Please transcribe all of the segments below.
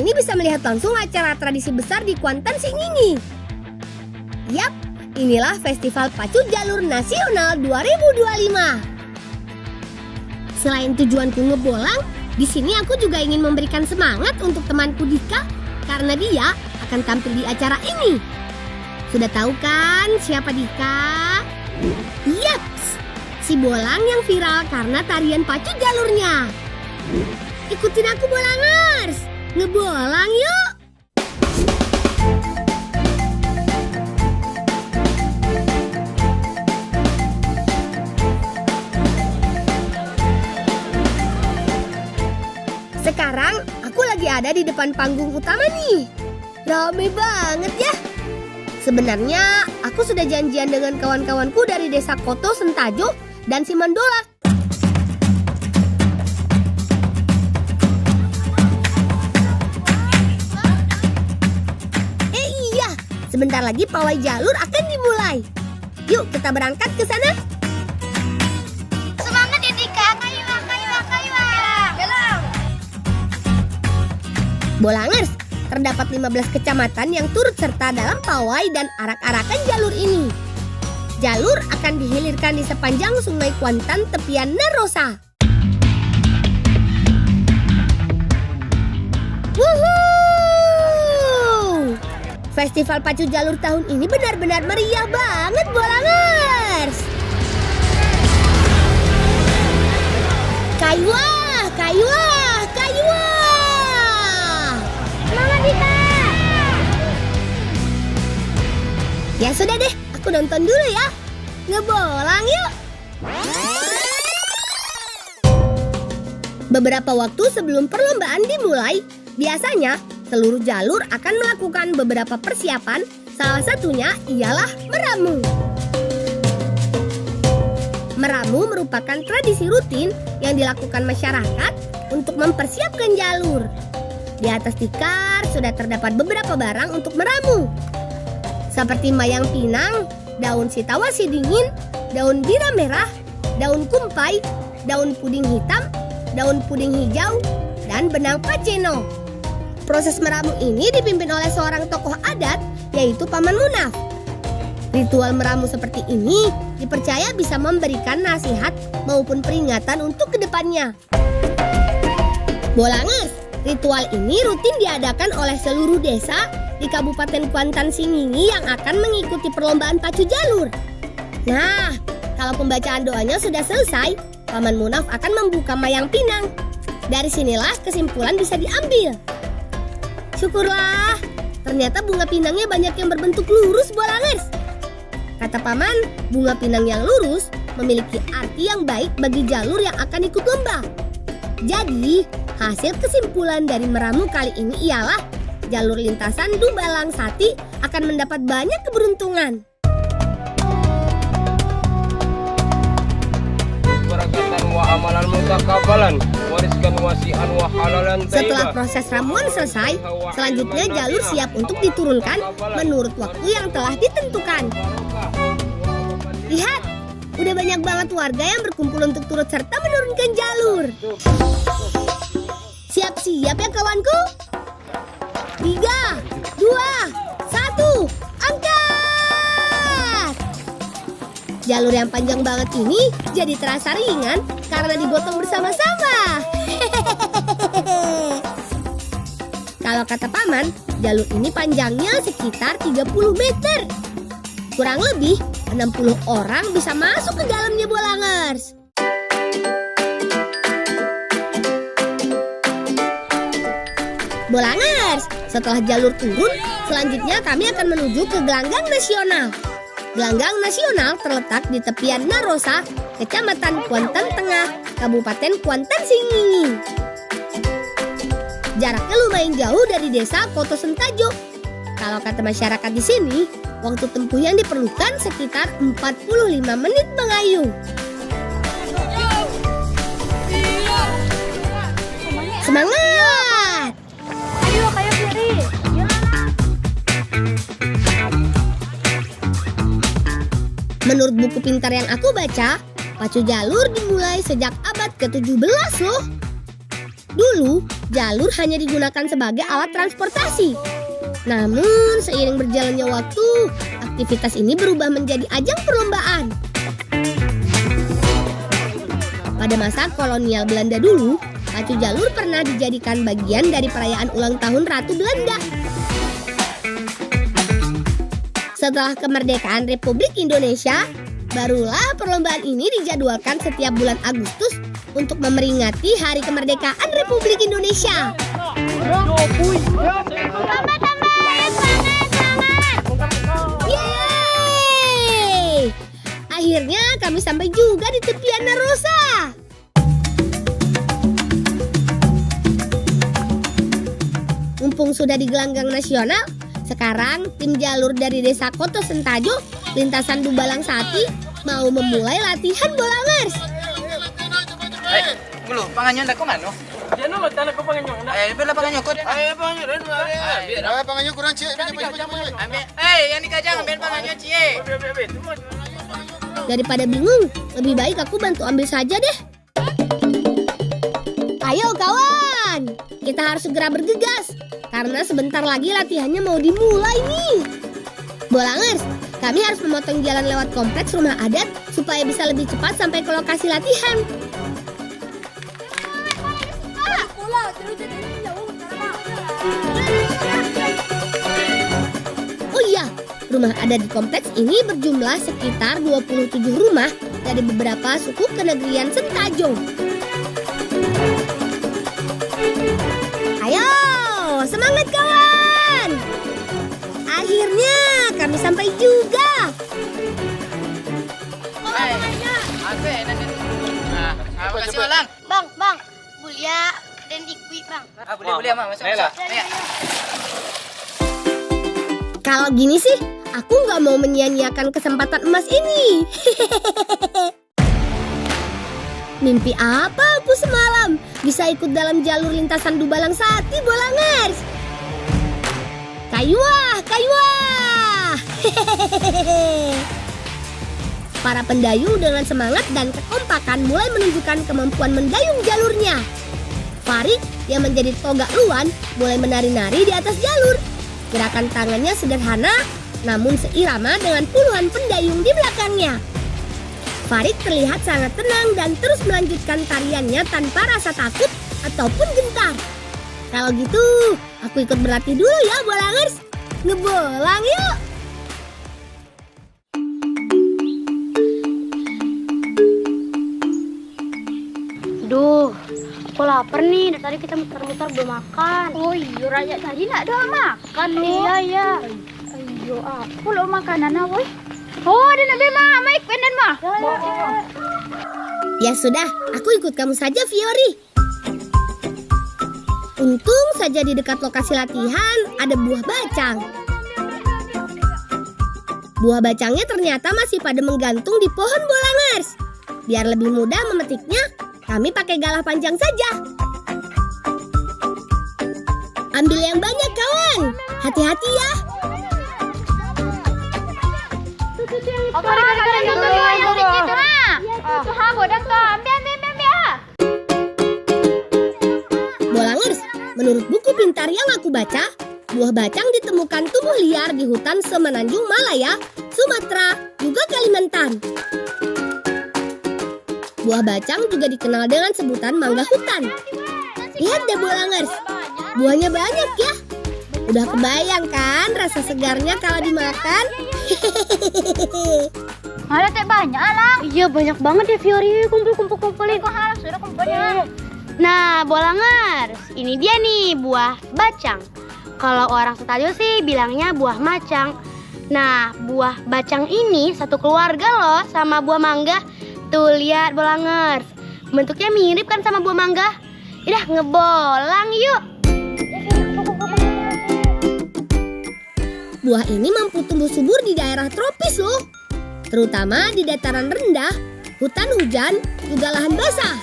ini bisa melihat langsung acara tradisi besar di Kuantan Singingi. Yap, inilah Festival Pacu Jalur Nasional 2025. Selain tujuanku ngebolang, di sini aku juga ingin memberikan semangat untuk temanku Dika karena dia akan tampil di acara ini. Sudah tahu kan siapa Dika? Yaps, si bolang yang viral karena tarian pacu jalurnya. Ikutin aku bolangers, ngebolang yuk! Sekarang aku lagi ada di depan panggung utama nih. Rame banget ya. Sebenarnya aku sudah janjian dengan kawan-kawanku dari Desa Koto Sentajo dan Simandola. Iya, sebentar lagi pawai jalur akan dimulai. Yuk kita berangkat ke sana. Semangat ya Dika, kayulah. Belang. Bolangers, terdapat 15 kecamatan yang turut serta dalam pawai dan arak-arakan jalur ini. Jalur akan dihilirkan di sepanjang Sungai Kuantan tepian Narosa. Wuhuu! Festival Pacu Jalur tahun ini benar-benar meriah banget, Bolangers! Kayuah! Semangat Dika. Ya sudah deh, aku nonton dulu ya. Ngebolang yuk. Beberapa waktu sebelum perlombaan dimulai, biasanya seluruh jalur akan melakukan beberapa persiapan. Salah satunya ialah meramu. Meramu merupakan tradisi rutin yang dilakukan masyarakat untuk mempersiapkan jalur. Di atas tikar sudah terdapat beberapa barang untuk meramu, seperti mayang pinang, daun sitawasi dingin, daun bira merah, daun kumpai, daun puding hitam, daun puding hijau, dan benang paceno. Proses meramu ini dipimpin oleh seorang tokoh adat, yaitu Paman Munaf. Ritual meramu seperti ini dipercaya bisa memberikan nasihat maupun peringatan untuk kedepannya. Bolangers, ritual ini rutin diadakan oleh seluruh desa di Kabupaten Kuantan Singingi yang akan mengikuti perlombaan pacu jalur. Nah, kalau pembacaan doanya sudah selesai, Paman Munaf akan membuka mayang pinang. Dari sinilah kesimpulan bisa diambil. Syukurlah, ternyata bunga pinangnya banyak yang berbentuk lurus, Bolangers. Kata Paman, bunga pinang yang lurus memiliki arti yang baik bagi jalur yang akan ikut lomba. Jadi, hasil kesimpulan dari meramu kali ini ialah jalur lintasan Dubalang Sati akan mendapat banyak keberuntungan. Setelah proses ramuan selesai, selanjutnya jalur siap untuk diturunkan menurut waktu yang telah ditentukan. Lihat, udah banyak banget warga yang berkumpul untuk turut serta menurunkan jalur. Siap-siap ya kawanku? 3, 2, 1, angkat! Jalur yang panjang banget ini jadi terasa ringan karena digotong bersama-sama. Kalau kata Paman, jalur ini panjangnya sekitar 30 meter. Kurang lebih 60 orang bisa masuk ke dalamnya, Bolangers. Bolangers, setelah jalur turun, selanjutnya kami akan menuju ke Gelanggang Nasional. Gelanggang Nasional terletak di tepian Narosa, Kecamatan Kuantan Tengah, Kabupaten Kuantan Singingi. Jaraknya lumayan jauh dari Desa Koto Sentajo. Kalau kata masyarakat di sini, waktu tempuh yang diperlukan sekitar 45 menit mengayuh. Semangat! Ayo Piri. Menurut buku pintar yang aku baca, pacu jalur dimulai sejak abad ke-17 loh. Dulu, jalur hanya digunakan sebagai alat transportasi. Namun, seiring berjalannya waktu, aktivitas ini berubah menjadi ajang perlombaan. Pada masa kolonial Belanda dulu, pacu jalur pernah dijadikan bagian dari perayaan ulang tahun Ratu Belanda. Setelah kemerdekaan Republik Indonesia, barulah perlombaan ini dijadwalkan setiap bulan Agustus untuk memperingati Hari Kemerdekaan Republik Indonesia. Yeay! Akhirnya kami sampai juga di tepian Narosa. Mumpung sudah di gelanggang nasional, sekarang tim jalur dari Desa Koto Sentajo, lintasan Dumbalang Sati, mau memulai latihan bolangers. Dulu, panganyon ako nga, no? Yan no, magtanong ko panganyon. Bila panganyon ko. Panganyon rin. Panganyo kurang cie. Yan ni Kajang, ambil panganyon, cie. Daripada bingung, lebih baik aku bantu ambil saja deh. Ayo kawan, kita harus segera bergegas, karena sebentar lagi latihannya mau dimulai nih. Bolangers, kami harus memotong jalan lewat kompleks rumah adat supaya bisa lebih cepat sampai ke lokasi latihan. Oh iya, rumah adat di kompleks ini berjumlah sekitar 27 rumah dari beberapa suku kenegrian Sentajo. Ayo, semangat kawan! Akhirnya kami sampai juga. Makasih, Walang. Bang, Bulia dan Dikwi, Bang. Boleh, Mama. Masuk. Ayo. Kalau gini sih, aku nggak mau menyia-nyiakan kesempatan emas ini. Mimpi apa aku semalam? Bisa ikut dalam jalur lintasan Dumbalang Sati, bolangers. Kayuah. Para pendayung dengan semangat dan kekompakan mulai menunjukkan kemampuan mendayung jalurnya. Farid yang menjadi Toga Luan mulai menari-nari di atas jalur. Gerakan tangannya sederhana, namun seirama dengan puluhan pendayung di belakangnya. Farid terlihat sangat tenang dan terus melanjutkan tariannya tanpa rasa takut ataupun gentar. Kalau gitu, aku ikut berlatih dulu ya, bolangers. Ngebolang yuk! Duh, aku lapar nih. Dari tadi kita muter-muter belum makan. Oh iya, Raja tadi nak doang makan loh. Iya. Ayo, aku lo makanan apa? Oh, ada nabi mah, Mike pendan mah. Ya sudah, aku ikut kamu saja, Fiori. Untung saja di dekat lokasi latihan ada buah bacang. Buah bacangnya ternyata masih pada menggantung di pohon, bolangers. Biar lebih mudah memetiknya, kami pakai galah panjang saja. Ambil yang banyak, kawan. Hati-hati ya. Bolangers, menurut buku pintar yang aku baca, buah bacang ditemukan tumbuh liar di hutan Semenanjung Malaya, Sumatera, juga Kalimantan. Buah bacang juga dikenal dengan sebutan mangga hutan. Lihat deh, bolangers, buahnya banyak ya. Udah kebayang kan rasa segarnya kalau dimakan? Ada teh banyak lah. Iya banyak banget ya, Fiori. Kumpulin. Kok harus sudah kumpulnya. Nah, bolangers, ini dia nih buah bacang. Kalau orang Sentajo sih bilangnya buah macang. Nah, buah bacang ini satu keluarga loh sama buah mangga. Tuh lihat, bolangers, bentuknya mirip kan sama buah mangga. Udah ngebolang yuk. Buah ini mampu tumbuh subur di daerah tropis loh, terutama di dataran rendah, hutan hujan, juga lahan basah.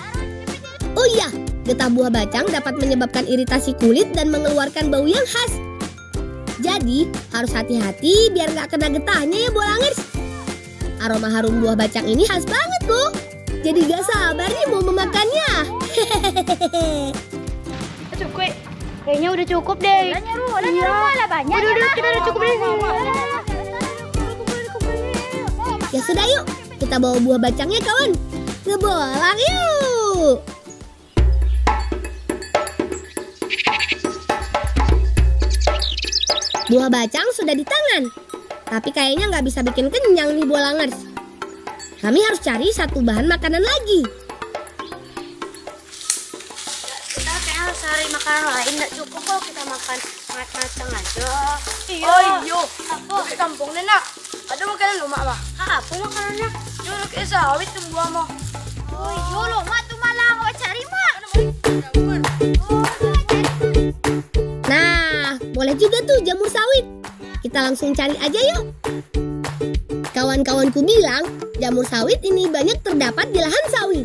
Oh iya, getah buah bacang dapat menyebabkan iritasi kulit dan mengeluarkan bau yang khas. Jadi harus hati-hati biar nggak kena getahnya ya, bolangers. Aroma harum buah bacang ini khas banget loh. Jadi gak sabar nih mau memakannya. Kayaknya udah cukup deh. Iya. Banyak. Udah, kita udah cukup deh. Ya sudah yuk, kita bawa buah bacangnya kawan. Ngebolang yuk. Buah bacang sudah di tangan. Tapi kayaknya nggak bisa bikin kenyang nih bolangers. Kami harus cari satu bahan makanan lagi. Kita kayaknya harus cari makanan lain. Nggak cukup kok kita makan kacang aja. Iya. Aku ke kampung nih nak. Ada makanan lu mak mah. Apa makanannya? Jual ke sawit tuh buah mah. Oh iya loh, mak tuh malah mau cari mak. Nah, boleh juga tuh jamur sawit. Kita langsung cari aja yuk. Kawan-kawanku bilang jamur sawit ini banyak terdapat di lahan sawit.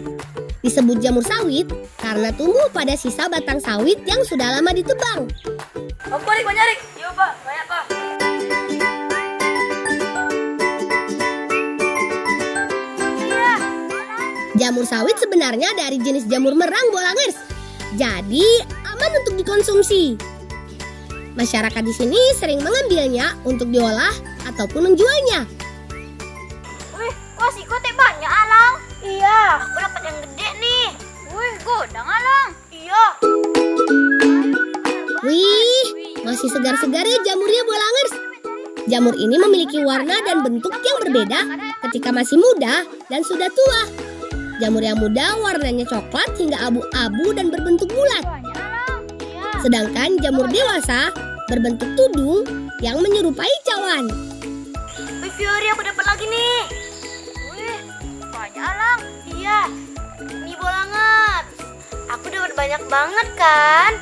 Disebut jamur sawit karena tumbuh pada sisa batang sawit yang sudah lama ditebang. Apa nih nyari? Iya pak, banyak pak. Jamur sawit sebenarnya dari jenis jamur merang bolangers. Jadi aman untuk dikonsumsi. Masyarakat di sini sering mengambilnya untuk diolah ataupun menjualnya. Wih, kok si kotek banyak Alang? Iya, aku dapat yang gede nih. Wih, godang Alang. Iya. Wih, masih segar-segar ya jamurnya bolangers. Jamur ini memiliki warna dan bentuk yang berbeda ketika masih muda dan sudah tua. Jamur yang muda warnanya coklat hingga abu-abu dan berbentuk bulat. Sedangkan jamur dewasa berbentuk tudung yang menyerupai cawan. Wih, Fiori, aku dapat lagi nih. Wih, banyak Alang. Iya, ini bolangan. Aku dapat banyak banget kan.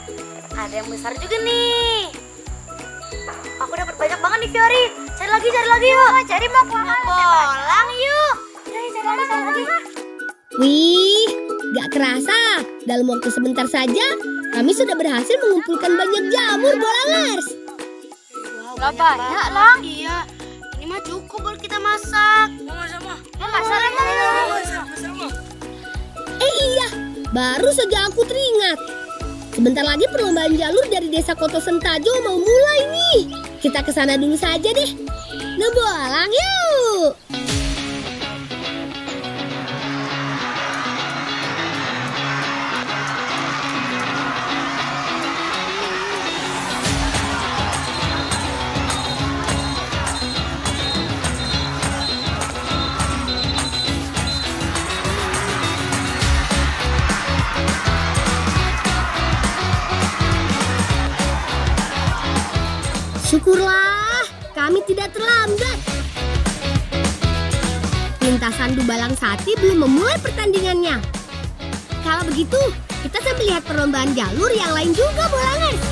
Ada yang besar juga nih. Aku dapat banyak banget nih, Fiori. Cari lagi yuk. Cari mau bolang yuk. Cari lagi. Wih, gak kerasa. Dalam waktu sebentar saja, kami sudah berhasil mengumpulkan banyak jamur bolangers. Gak banyak, Lang. Iya, ini mah cukup buat kita masak. Sama-sama. Masak. Iya, baru saja aku teringat. Sebentar lagi perlombaan jalur dari Desa Koto Sentajo mau mulai nih. Kita ke sana dulu saja deh. Ngebolang yuk. Syukurlah, kami tidak terlambat. Lintasan Dubalang Sati belum memulai pertandingannya. Kalau begitu, kita sambil lihat perlombaan jalur yang lain juga, bolangers.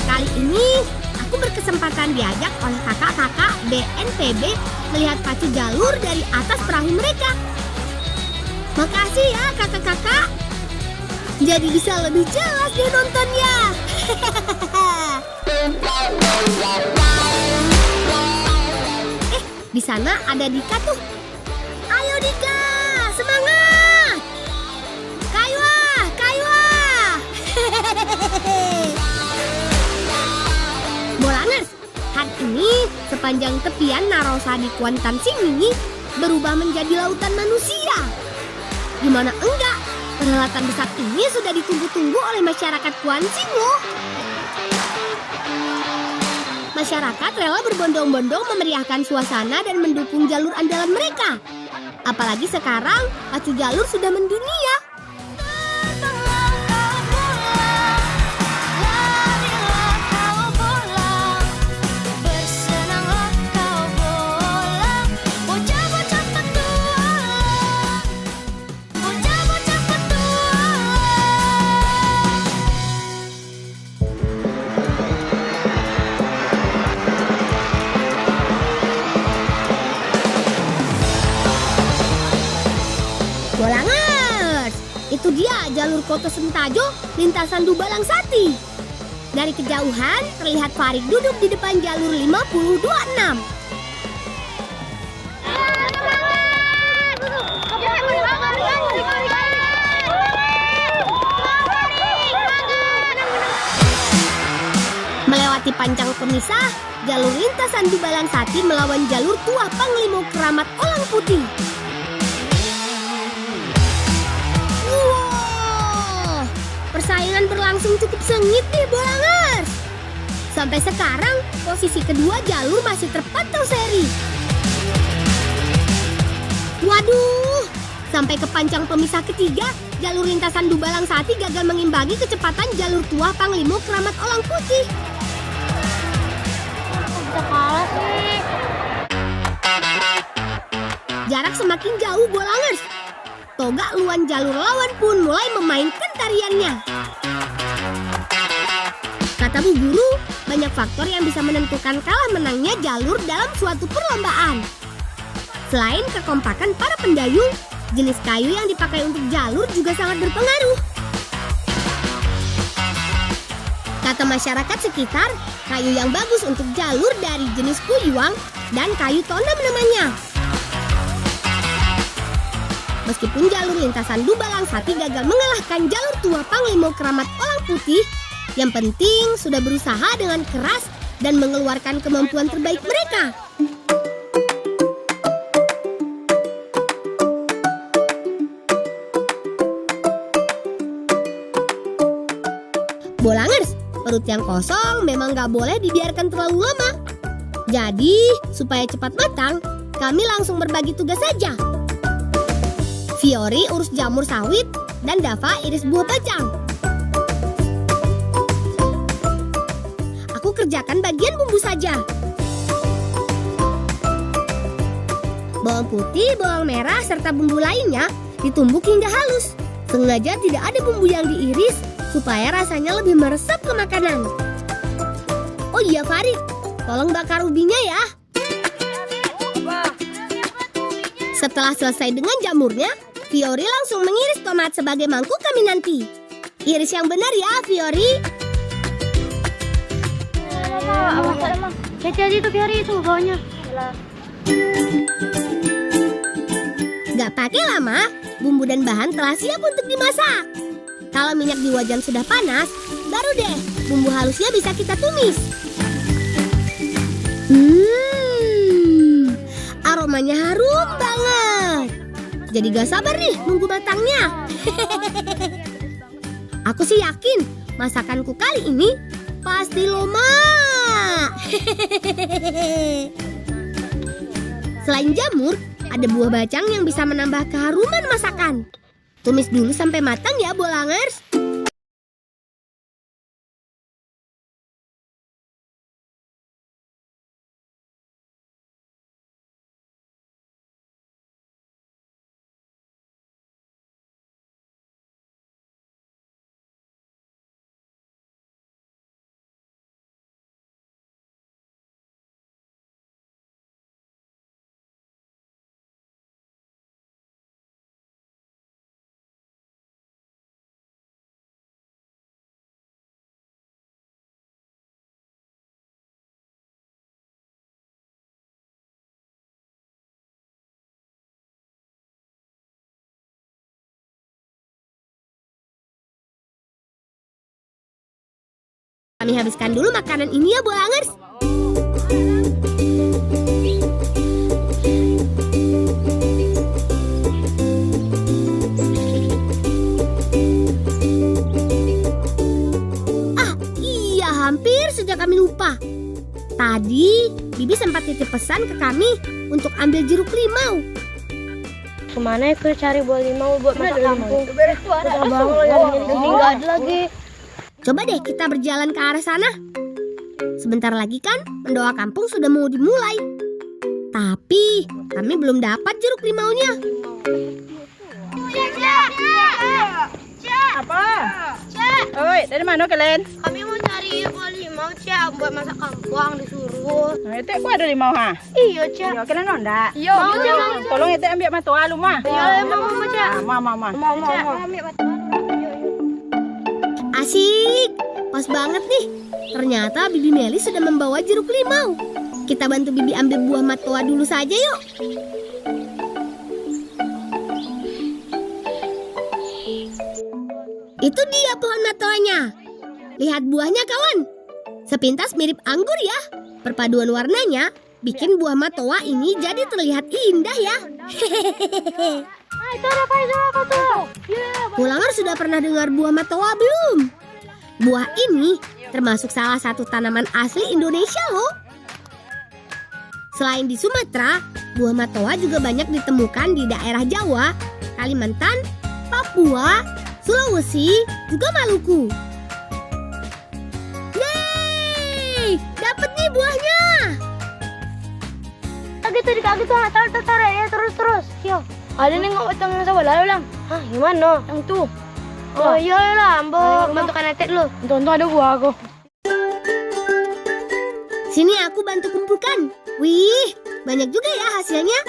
Kali ini, aku berkesempatan diajak oleh kakak-kakak BNPB melihat pacu jalur dari atas perahu mereka. Makasih ya kakak-kakak. Jadi bisa lebih jelas deh nontonnya. Di sana ada Dika tuh. Ayo Dika, semangat! Kaywa! Bolangers, hari ini sepanjang tepian Narosa di Kuantan Singingi berubah menjadi lautan manusia. Gimana enggak? Perhelatan besar ini sudah ditunggu-tunggu oleh masyarakat Kuansing loh. Masyarakat rela berbondong-bondong memeriahkan suasana dan mendukung jalur andalan mereka. Apalagi sekarang pacu jalur sudah mendunia. Bolangers, itu dia jalur Koto Sentajo lintasan Dubalang Sati. Dari kejauhan terlihat Farid duduk di depan jalur 5026. pancang pemisah, jalur lintasan Dubalang Sati melawan jalur Tuah Panglimo Keramat Olang Putih. Wow, persaingan berlangsung cukup sengit nih Bolangers. Sampai sekarang, posisi kedua jalur masih terpantau seri. Waduh, sampai ke pancang pemisah ketiga, jalur lintasan Dubalang Sati gagal mengimbangi kecepatan jalur Tuah Panglimo Keramat Olang Putih. Bisa kalah sih. Jarak semakin jauh Bolangers. Toga luan jalur lawan pun mulai memainkan tariannya. Kata Bu Guru, banyak faktor yang bisa menentukan kalah menangnya jalur dalam suatu perlombaan. Selain kekompakan para pendayung, jenis kayu yang dipakai untuk jalur juga sangat berpengaruh. Kata masyarakat sekitar, kayu yang bagus untuk jalur dari jenis kuyuang dan kayu tondam namanya. Meskipun jalur lintasan Dubalang Sati gagal mengalahkan jalur Tuah Panglimo Keramat Olang Putih, yang penting sudah berusaha dengan keras dan mengeluarkan kemampuan terbaik mereka. Bolangers, perut yang kosong memang gak boleh dibiarkan terlalu lama. Jadi, supaya cepat matang, kami langsung berbagi tugas saja. Fiori urus jamur sawit dan Dava iris buah bacang. Aku kerjakan bagian bumbu saja. Bawang putih, bawang merah, serta bumbu lainnya ditumbuk hingga halus. Sengaja tidak ada bumbu yang diiris supaya rasanya lebih meresap ke makanan. Oh iya Farid, tolong bakar ubinya ya. Setelah selesai dengan jamurnya, Fiori langsung mengiris tomat sebagai mangkuk kami nanti. Iris yang benar ya Fiori. Hati-hati tuh Fiori itu bawahnya. Gak pakai lama, bumbu dan bahan telah siap untuk dimasak. Kalau minyak di wajan sudah panas, baru deh bumbu halusnya bisa kita tumis. Aromanya harum banget. Jadi gak sabar nih nunggu matangnya. Aku sih yakin masakanku kali ini pasti loma. Selain jamur, ada buah bacang yang bisa menambah keharuman masakan. Tumis dulu sampai matang ya Bolangers. Kami habiskan dulu makanan ini ya Bolangers. Iya, hampir saja kami lupa. Tadi Bibi sempat titip pesan ke kami untuk ambil jeruk limau. Kemana ya ke cari buah limau buat masak kampung? Itu ada ini nggak ada lagi. Coba deh kita berjalan ke arah sana. Sebentar lagi kan mendoa kampung sudah mau dimulai. Tapi kami belum dapat jeruk limaunya. Apa? Oi, dari mana kalian? Kami mau cari buah limau, Cak, buat masak kampung disuruh. Nah, itu aku ada limau ha. Iya, Cak. Ya, kalian mau ndak? Iya, mau, Cak. Tolong itu ambil matoa lu mah. Iya, mau, Cak. Mau. Ambil batu. Asik, pas banget nih. Ternyata Bibi Meli sudah membawa jeruk limau. Kita bantu Bibi ambil buah matoa dulu saja yuk. Itu dia pohon matoanya. Lihat buahnya kawan. Sepintas mirip anggur ya. Perpaduan warnanya bikin buah matoa ini jadi terlihat indah ya. Itu apa tuh? Bulanger sudah pernah dengar buah matoa belum? Buah ini termasuk salah satu tanaman asli Indonesia loh. Selain di Sumatera, buah matoa juga banyak ditemukan di daerah Jawa, Kalimantan, Papua, Sulawesi, juga Maluku. Yeay! Dapet nih buahnya! Kaget tuh, taruh ya, terus. Yo. Ada nih nggak utang yang sebelah lang. Hah, gimana? Yang tuh. Oh iya lah, Mbok, bantu kanetet lu. Tonton ada buah aku. Sini aku bantu kumpulkan. Wih, banyak juga ya hasilnya.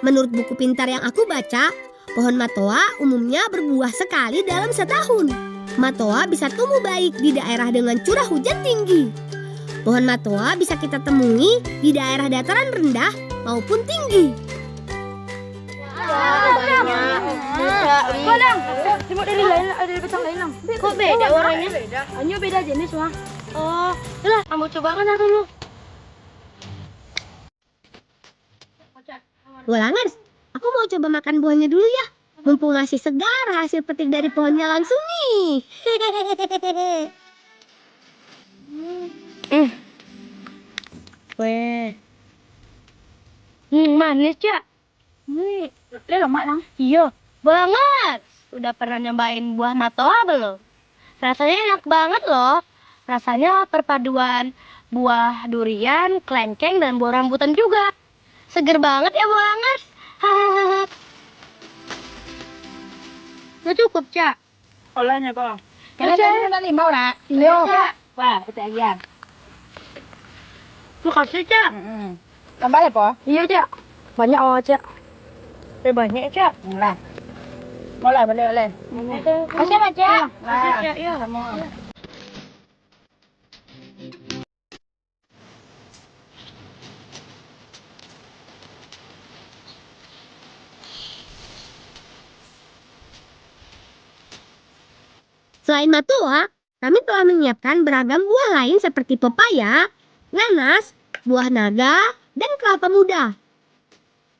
Menurut buku pintar yang aku baca, pohon matoa umumnya berbuah sekali dalam setahun. Matoa bisa tumbuh baik di daerah dengan curah hujan tinggi. Pohon matoa bisa kita temui di daerah dataran rendah maupun tinggi. Lang, cuma dari lain, ada batang lain lang. Kok beda warnanya? Hanya beda jenis wah. Oh, lah, kamu coba kan dulu. Bulangers, aku mau coba makan buahnya dulu ya. Mumpung masih segar hasil petik dari pohonnya langsung nih. Weh. Manis ya? Lemak lang. Iya, banget. Udah pernah nyobain buah matoa belum? Rasanya enak banget loh. Rasanya perpaduan buah durian, kelengkeng, dan buah rambutan juga. Seger banget ya banget. Udah cukup, Cak. Olahnya kok. Kalian ada 5 orang? Iya. Wah, ketagihan. Makasih, Cak. Tambah ya, Po? Iya, Cak. Banyak oh, Cak. Banyak, Cak. Lah. Boleh. Makasih, Pak, Cak. Makasih, Cak. Iya. Selain matoa, kami telah menyiapkan beragam buah lain seperti pepaya, nanas, buah naga, dan kelapa muda.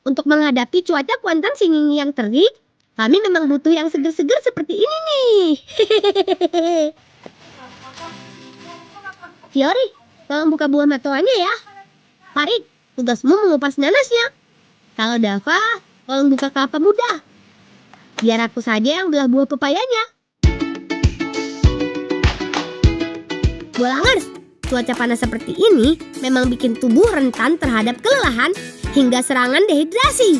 Untuk menghadapi cuaca Kuantan Singingi yang terik, kami memang butuh yang seger-seger seperti ini nih. Fiori, tolong buka buah matoanya ya. Farid, tugasmu mengupas nanasnya. Kalau Dava, tolong buka kelapa muda. Biar aku saja yang belah buah pepayanya. Bulangers, cuaca panas seperti ini memang bikin tubuh rentan terhadap kelelahan hingga serangan dehidrasi.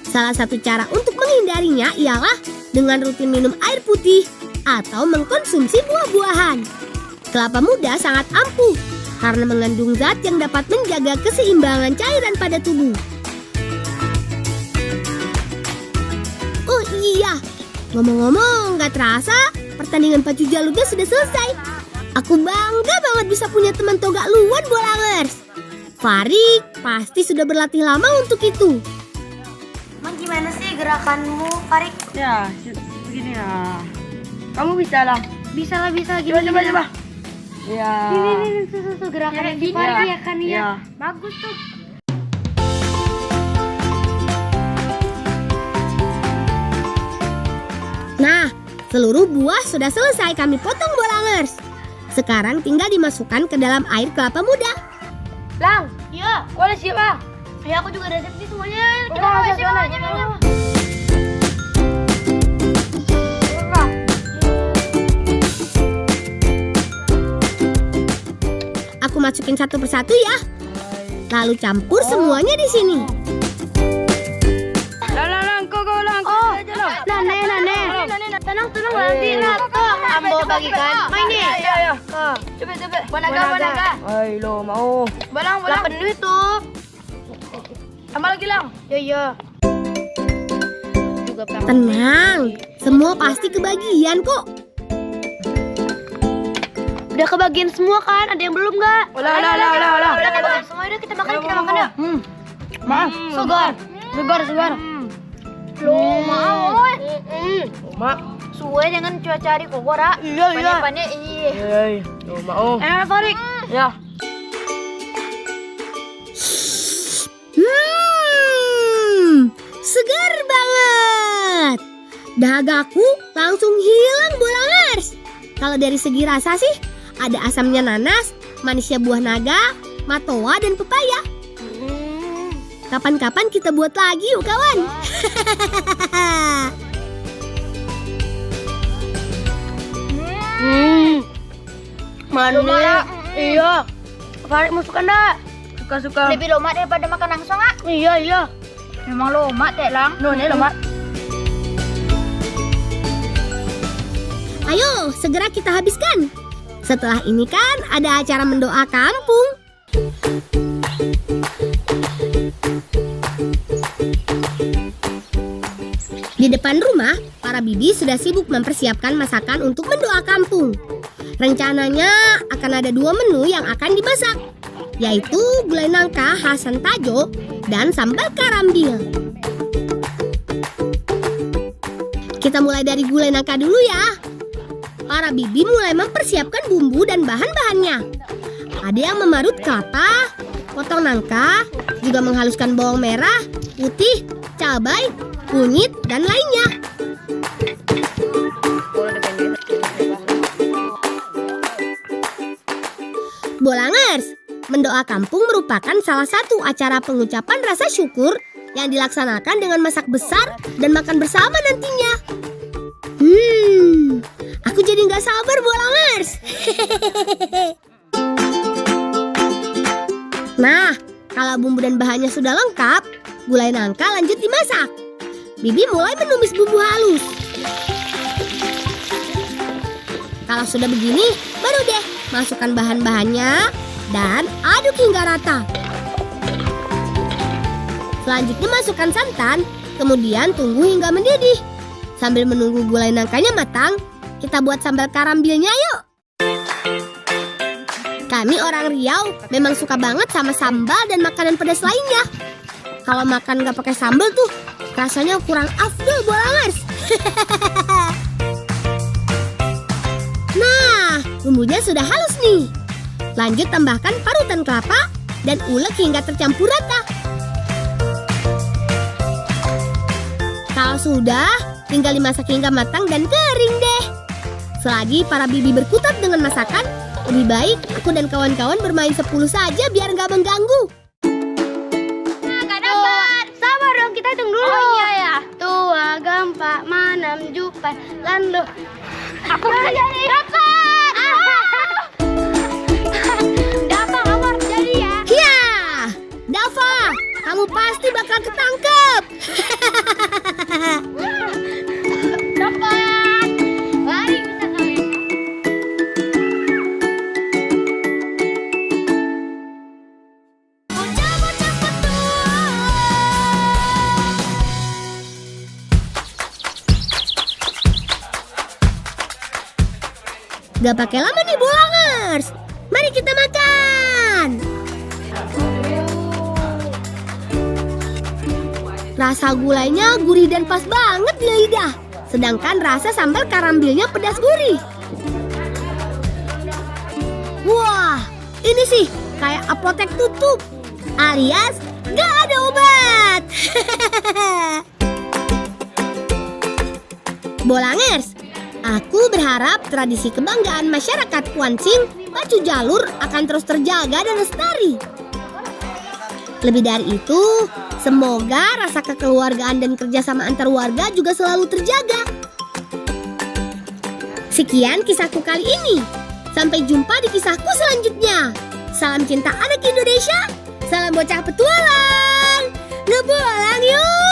Salah satu cara untuk menghindarinya ialah dengan rutin minum air putih atau mengkonsumsi buah-buahan. Kelapa muda sangat ampuh karena mengandung zat yang dapat menjaga keseimbangan cairan pada tubuh. Oh iya, ngomong-ngomong gak terasa pertandingan pacu jalurnya sudah selesai. Aku bangga banget bisa punya teman togak luan Bulangers. Farid pasti sudah berlatih lama untuk itu. Emang gimana sih gerakanmu, Farid? Ya, begini lah. Kamu bisa lah. Bisa lah. Coba. Ya. Ini tuh gerakan yang di Farid ya kan ya. Bagus tuh. Nah, seluruh buah sudah selesai kami potong Bulangers. Sekarang tinggal dimasukkan ke dalam air kelapa muda. Lang, Iya. kau udah siap ah? Ya aku juga udah siap sih semuanya. Kita Oh, mulai siap. semuanya. Aku masukin satu persatu ya. Lalu campur semuanya di sini. Lang, kau lang. Oh, Nane. Tenang nanti Rato. Ambo bagikan. Main nih. Iya. Coba. Banaga. Ay, lo mau. Balang. Lah penuh tuh. Tambah lagi lang. Iya. Juga pernah. Tenang, semua pasti kebagian kok. Udah kebagian semua kan? Ada yang belum nggak? Olah. Udah kebagian semua. Udah kita makan ya. Maaf. Segar. Lo mau. Mak. Suwe dengan cuaca di Kogora. Iya. Pandai iya. Mau. Farik. Ya. Segar banget. Dahagaku langsung hilang Bolangers. Kalau dari segi rasa sih, ada asamnya nanas, manisnya buah naga, matoa, dan pepaya. Kapan-kapan kita buat lagi yuk kawan. Manis. Iya. Farik mau suka enggak? Suka-suka. Lebih lomak daripada makan langsung ah. Iya. Memang lomak dek lang. Ini lemak. Ayo, segera kita habiskan. Setelah ini kan ada acara mendoa kampung. Di depan rumah, para bibi sudah sibuk mempersiapkan masakan untuk mendoa kampung. Rencananya akan ada 2 menu yang akan dimasak, yaitu gulai nangka khas Santajo dan sambal karambil. Kita mulai dari gulai nangka dulu ya. Para bibi mulai mempersiapkan bumbu dan bahan-bahannya. Ada yang memarut kelapa, potong nangka, juga menghaluskan bawang merah, putih, cabai, kunyit, dan lainnya. Bolangers, mendoa kampung merupakan salah satu acara pengucapan rasa syukur yang dilaksanakan dengan masak besar dan makan bersama nantinya. Aku jadi nggak sabar Bolangers. Nah, kalau bumbu dan bahannya sudah lengkap, gulai nangka lanjut dimasak. Bibi mulai menumis bumbu halus. Kalau sudah begini, baru deh masukkan bahan-bahannya dan aduk hingga rata. Selanjutnya masukkan santan, kemudian tunggu hingga mendidih. Sambil menunggu gulai nangkanya matang, kita buat sambal karambilnya yuk. Kami orang Riau memang suka banget sama sambal dan makanan pedas lainnya. Kalau makan nggak pakai sambal tuh, rasanya kurang afdol Bolangers. Nah, bumbunya sudah halus nih. Lanjut tambahkan parutan kelapa dan ulek hingga tercampur rata. Kalau sudah, tinggal dimasak hingga matang dan kering deh. Selagi para bibi berkutat dengan masakan, lebih baik aku dan kawan-kawan bermain 10 saja biar nggak mengganggu. Nah, Kak dapat. Sabar dong, kita hitung dulu. Oh iya ya. Tua gampa manam jupan landu. Aku jadi dapat. Dapat kamu harus jadi ya. Ya, Dava, kamu pasti bakal ketangkep. Dapat. Lari bisa kami. Bocah-bocah petua. Gak pakai lama nih Bolangers. Mari kita makan. Rasa gulainya gurih dan pas banget di lidah. Sedangkan rasa sambal karambilnya pedas gurih. Wah, ini sih kayak apotek tutup. Alias gak ada obat. Bolangers, aku berharap tradisi kebanggaan masyarakat Kuansing, Pacu Jalur akan terus terjaga dan lestari. Lebih dari itu, semoga rasa kekeluargaan dan kerjasama antar warga juga selalu terjaga. Sekian kisahku kali ini. Sampai jumpa di kisahku selanjutnya. Salam cinta anak Indonesia. Salam bocah petualang. Ngebualang yuk.